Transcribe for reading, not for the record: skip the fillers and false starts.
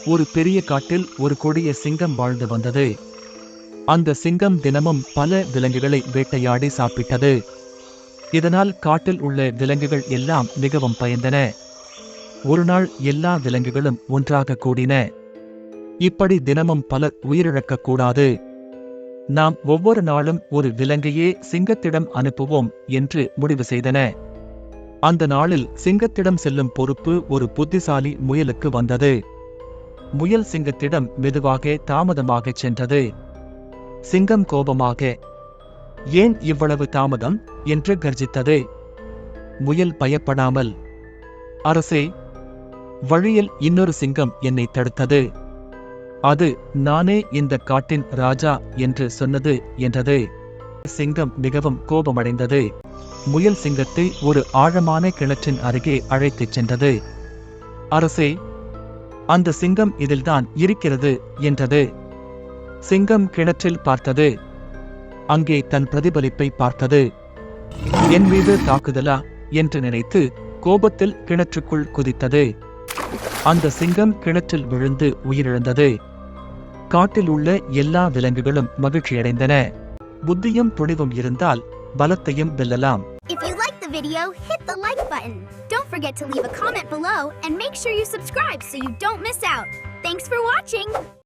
ஒரு பெரிய காட்டில் ஒரு கொடிய சிங்கம் வாழ்ந்து வந்தது. அந்த சிங்கம் தினமும் பல விலங்குகளை வேட்டையாடி சாப்பிட்டது. இதனால் காட்டில் உள்ள விலங்குகள் எல்லாம் மிகவும் பயந்தன. ஒருநாள் எல்லா விலங்குகளும் ஒன்றாக கூடின. இப்படி தினமும் பலர் உயிரிழக்கக் கூடாது. நாம் ஒவ்வொரு நாளும் ஒரு விலங்கையே சிங்கத்திடம் அனுப்புவோம் என்று முடிவு செய்தன. அந்த நாளில் சிங்கத்திடம் செல்லும் பொறுப்பு ஒரு புத்திசாலி முயலுக்கு வந்தது. முயல் சிங்கத்திடம் மெதுவாக தாமதமாகச் சென்றது. சிங்கம் கோபமாக, "ஏன் இவ்வளவு தாமதம்?" என்று கர்ஜித்தது. முயல் பயப்படாமல், "அரசே, வழியில் இன்னொரு சிங்கம் என்னை தடுத்தது. அது நானே இந்த காட்டின் ராஜா என்று சொன்னது" என்றது. சிங்கம் மிகவும் கோபமடைந்தது. முயல் சிங்கத்தை ஒரு ஆழமான கிணற்றின் அருகே அழைத்துச் சென்றது. "அரசே, அந்த சிங்கம் இதில்தான் இருக்கிறது" என்றது. சிங்கம் கிணற்றில் பார்த்தது. அங்கே தன் பிரதிபலிப்பை பார்த்தது. "என் மீது தாக்குதலா?" என்று நினைத்து கோபத்தில் கிணற்றுக்குள் குதித்தது. அந்த சிங்கம் கிணற்றில் விழுந்து உயிரிழந்தது. காட்டில் உள்ள எல்லா விலங்குகளும் மகிழ்ச்சியடைந்தன. புத்தியும் துணிவும் இருந்தால் பலத்தையும் வெல்லலாம். If you like the video, hit the like button. Don't forget to leave a comment below and make sure you subscribe so you don't miss out. Thanks for watching!